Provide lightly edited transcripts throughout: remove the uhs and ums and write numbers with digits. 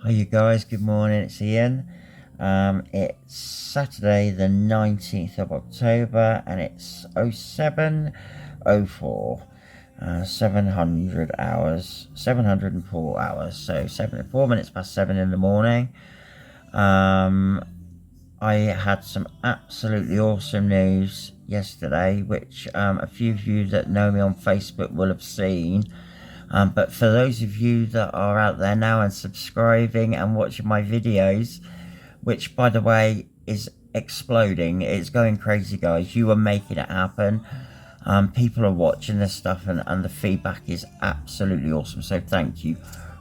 Hi you guys, good morning, it's Ian. It's Saturday the 19th of October and it's 07:04. 700 hours, 704 hours, so 4 minutes past 7 in the morning. I had some absolutely awesome news yesterday, which a few of you that know me on Facebook will have seen. But for those of you that are out there now and subscribing and watching my videos, which by the way is exploding, it's going crazy, guys. You are making it happen. People are watching this stuff and the feedback is absolutely awesome. So thank you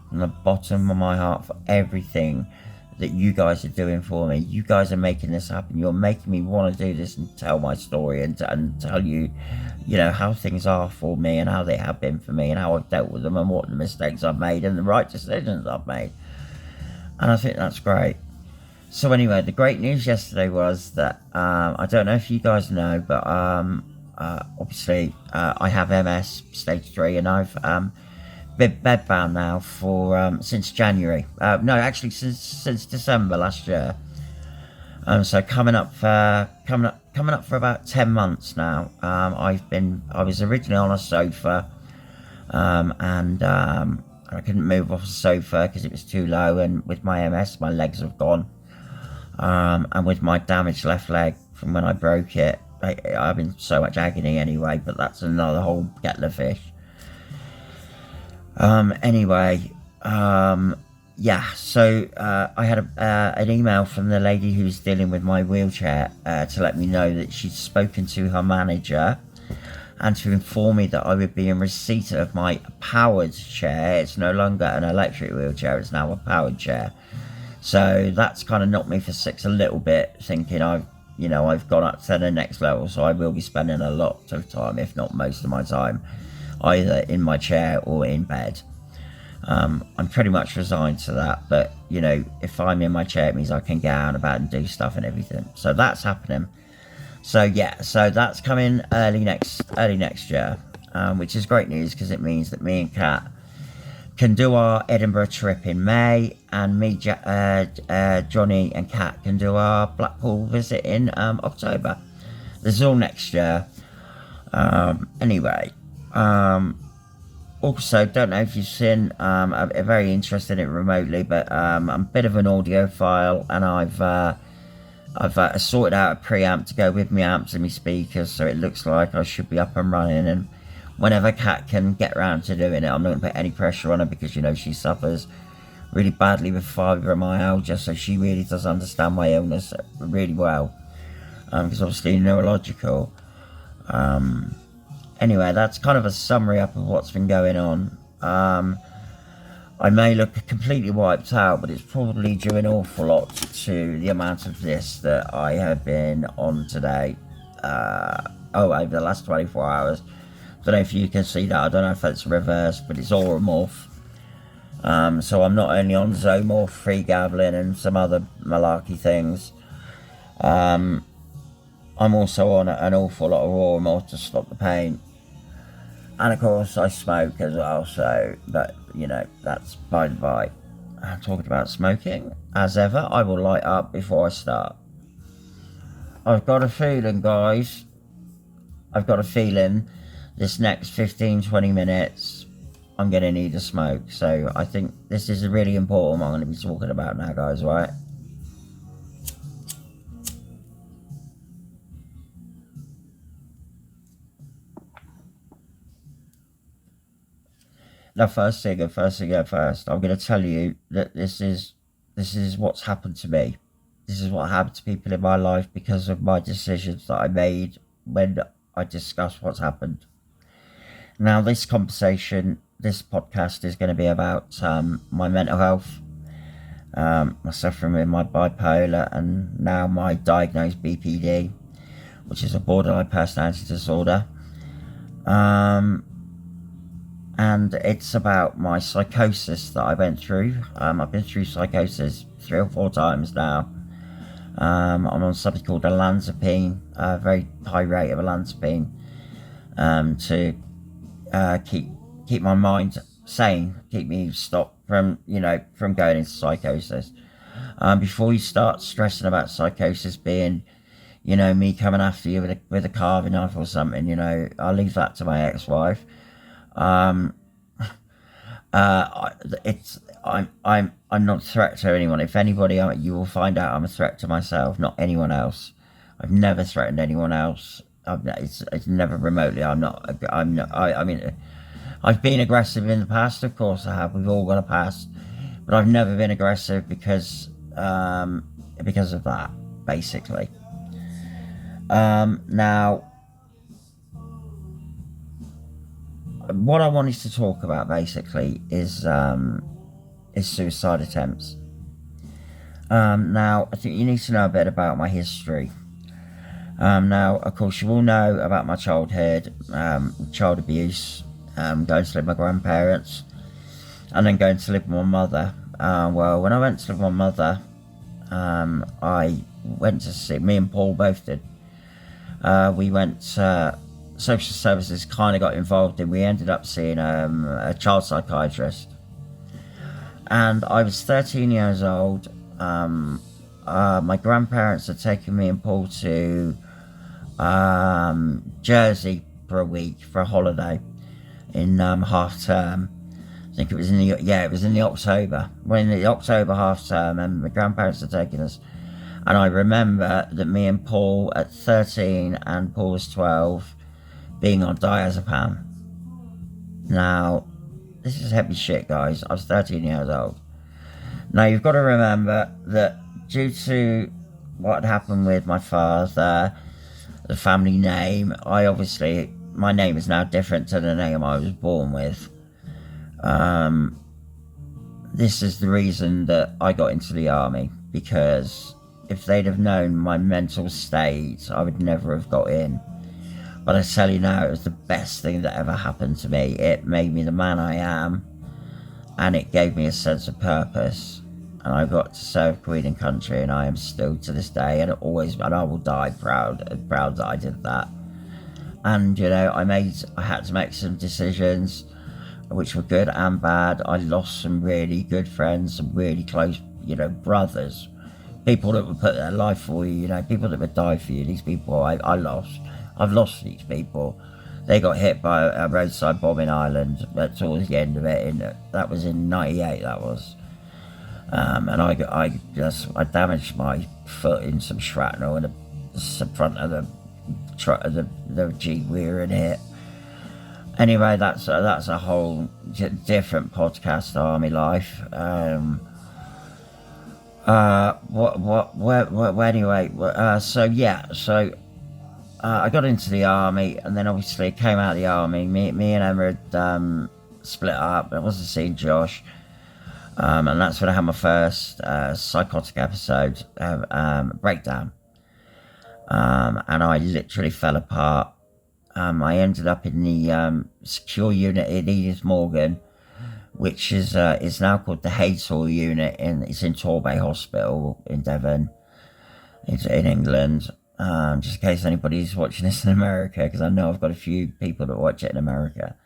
from the bottom of my heart for everything that you guys are doing for me. You guys are making this happen. You're making me want to do this and tell my story and tell you, you know, how things are for me and how they have been for me and how I've dealt with them and what the mistakes I've made and the right decisions I've made. And I think that's great. So anyway, the great news yesterday was that, I don't know if you guys know, but obviously I have MS stage 3 and I've been bedbound now for since January. No, actually since December last year. So coming up for about 10 months now. I was originally on a sofa, and I couldn't move off the sofa because it was too low. And with my MS, my legs have gone, and with my damaged left leg from when I broke it, I'm in so much agony anyway. But that's another whole kettle of fish. Yeah, so I had an email from the lady who's dealing with my wheelchair to let me know that she'd spoken to her manager and to inform me that I would be in receipt of my powered chair. It's no longer an electric wheelchair, it's now a powered chair. So that's kind of knocked me for six a little bit, thinking I've gone up to the next level, so I will be spending a lot of time, if not most of my time, either in my chair or in bed. I'm pretty much resigned to that, but you know, if I'm in my chair, it means I can get out and about and do stuff and everything. So that's happening. So yeah, so that's coming early next year, which is great news because it means that me and Kat can do our Edinburgh trip in May, and me, Johnny and Kat can do our Blackpool visit in October. This is all next year. Anyway. Also, don't know if you've seen, I'm very interested in it remotely, but I'm a bit of an audiophile, and I've sorted out a preamp to go with my amps and my speakers, so it looks like I should be up and running. And whenever Kat can get around to doing it, I'm not going to put any pressure on her because, you know, she suffers really badly with fibromyalgia, so she really does understand my illness really well, because obviously neurological. Anyway, that's kind of a summary up of what's been going on. I may look completely wiped out, but it's probably due an awful lot to the amount of this that I have been on today. Over the last 24 hours. Don't know if you can see that. I don't know if it's reversed, but it's Auromorph. So I'm not only on Zomorph, Free Gablin, and some other malarkey things. I'm also on an awful lot of Auromorph to stop the pain. And of course I smoke as well, so, but, you know, that's by the by. I'm talking about smoking. As ever, I will light up before I start. I've got a feeling, guys. I've got a feeling this next 15-20 minutes I'm going to need a smoke. So I think this is really important what I'm going to be talking about now, guys, right? Now, first thing, I'm going to tell you that this is what's happened to me. This is what happened to people in my life because of my decisions that I made when I discussed what's happened. Now, this conversation, this podcast is going to be about my mental health, my suffering with my bipolar, and now my diagnosed BPD, which is a borderline personality disorder. And it's about my psychosis that I went through. I've been through psychosis 3 or 4 times now. I'm on something called olanzapine, a very high rate of olanzapine, to keep my mind sane, keep me stopped from, from going into psychosis. Before you start stressing about psychosis being, me coming after you with a carving knife or something, I'll leave that to my ex-wife. Um, I'm not a threat to anyone. If anybody, you will find out I'm a threat to myself, not anyone else. I've never threatened anyone else. It's never remotely. I'm not. I mean, I've been aggressive in the past. Of course, I have. We've all got a past, but I've never been aggressive because of that, basically. Now, what I wanted to talk about basically is suicide attempts. Now, I think you need to know a bit about my history. Now, of course, you all know about my childhood, child abuse, going to live with my grandparents, and then going to live with my mother. Well, when I went to live with my mother, I went to see, me and Paul both did. We went, social services kind of got involved in, we ended up seeing a child psychiatrist. And I was 13 years old. My grandparents had taken me and Paul to Jersey for a week for a holiday in half term. I think it was in the October. Well, in the October half term, and my grandparents had taken us. And I remember that me and Paul at 13 and Paul was 12 being on diazepam. Now, this is heavy shit, guys. I was 13 years old. Now, you've got to remember that due to what had happened with my father, the family name, my name is now different to the name I was born with. This is the reason that I got into the army, because if they'd have known my mental state, I would never have got in. But I tell you now, it was the best thing that ever happened to me. It made me the man I am, and it gave me a sense of purpose. And I got to serve Queen and country, and I am still to this day, and I will die proud that I did that. And I had to make some decisions, which were good and bad. I lost some really good friends, some really close, brothers, people that would put their life for you, people that would die for you. These people I lost. I've lost these people. They got hit by a roadside bomb in Ireland towards the end of it. That was in '98. That was, and I damaged my foot in some shrapnel in the front of the Jeep we were in here. Anyway, that's a whole different podcast, Army life. I got into the army, and then obviously came out of the army. Me and Emma had split up. I wasn't seeing Josh, and that's when I had my first psychotic episode, breakdown, and I literally fell apart. I ended up in the secure unit in Edith Morgan, which is now called the Haytor unit. It's in Torbay Hospital in Devon, in England. Just in case anybody's watching this in America, because I know I've got a few people that watch it in America.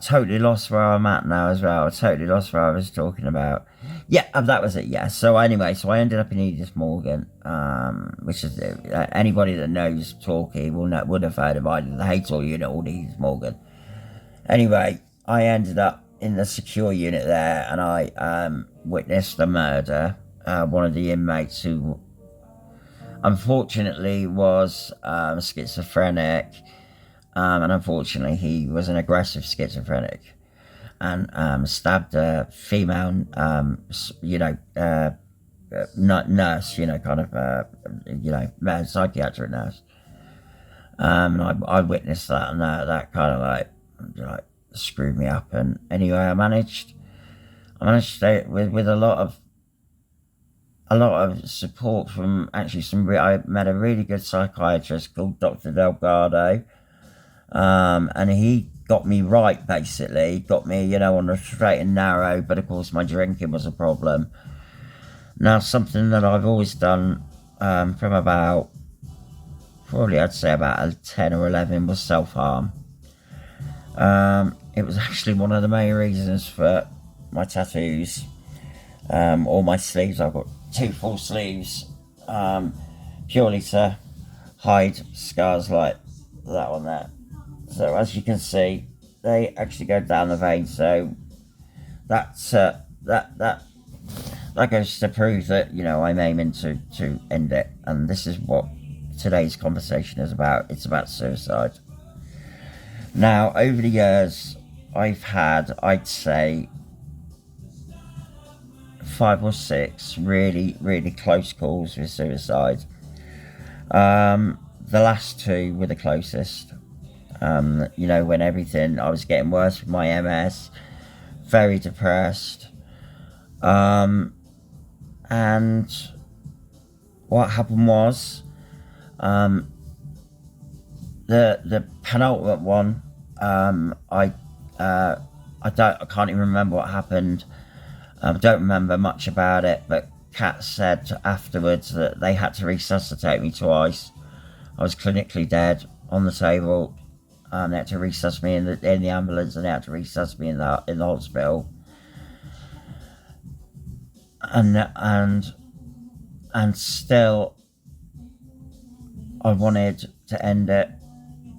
Totally lost where I'm at now as well. I totally lost where I was talking about. Yeah, that was it. Yeah. So anyway, I ended up in Edith Morgan, which is anybody that knows Torquay would have heard of either the Haytor unit or the Edith Morgan. Anyway, I ended up in the secure unit there, and I witnessed the murder. One of the inmates, who unfortunately was schizophrenic, and unfortunately he was an aggressive schizophrenic, and stabbed a female, nurse, psychiatric nurse. And I witnessed that, and that kind of screwed me up. And anyway, I managed to stay with a lot of support from actually I met a really good psychiatrist called Dr. Delgado, and he got me right, basically got me on the straight and narrow. But of course my drinking was a problem. Now, something that I've always done from about, probably I'd say about 10 or 11 was self-harm. It was actually one of the main reasons for my tattoos, or my sleeves. I've got 2 full sleeves, purely to hide scars like that one there. So as you can see, they actually go down the vein. So that's that goes to prove that, you know, I'm aiming to end it, and this is what today's conversation is about. It's about suicide. Now, over the years, I've had, I'd say, 5 or 6 really, really close calls with suicide. The last 2 were the closest. You know, when everything, I was getting worse with my MS, very depressed. And what happened was, the penultimate one, I can't even remember what happened. Don't remember much about it, but Kat said afterwards that they had to resuscitate me twice. I was clinically dead on the table. They had to resuscitate me in the ambulance, and they had to resuscitate me in the hospital. And still, I wanted to end it.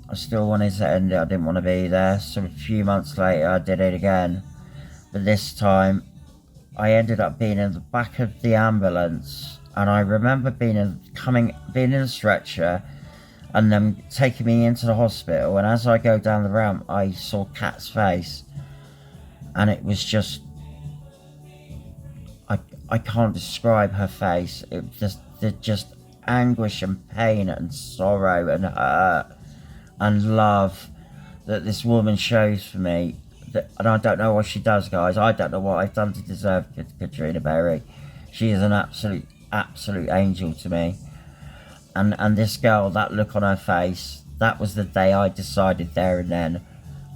I still wanted to end it. I didn't want to be there. So a few months later, I did it again. But this time, I ended up being in the back of the ambulance, and I remember being in a stretcher, and them taking me into the hospital. And as I go down the ramp, I saw Kat's face, and it was just, I can't describe her face. It just anguish and pain and sorrow and hurt and love that this woman shows for me. And I don't know what she does, guys. I don't know what I've done to deserve Katrina Berry. She is an absolute angel to me. And this girl, that look on her face, that was the day I decided there and then,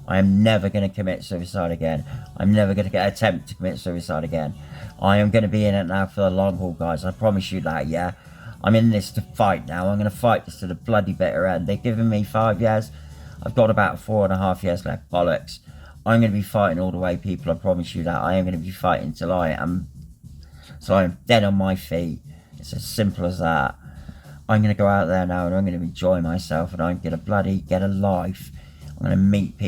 I am never going to commit suicide again. I'm never going to attempt to commit suicide again. I am going to be in it now for the long haul, guys. I promise you that, yeah. I'm in this to fight now. I'm going to fight this to the bloody bitter end. They've given me 5 years. I've got about 4.5 years left. Bollocks. I'm going to be fighting all the way, people. I promise you that. I am going to be fighting till I am dead on my feet. It's as simple as that. I'm going to go out there now, and I'm going to enjoy myself, and I'm going to bloody get a life. I'm going to meet people.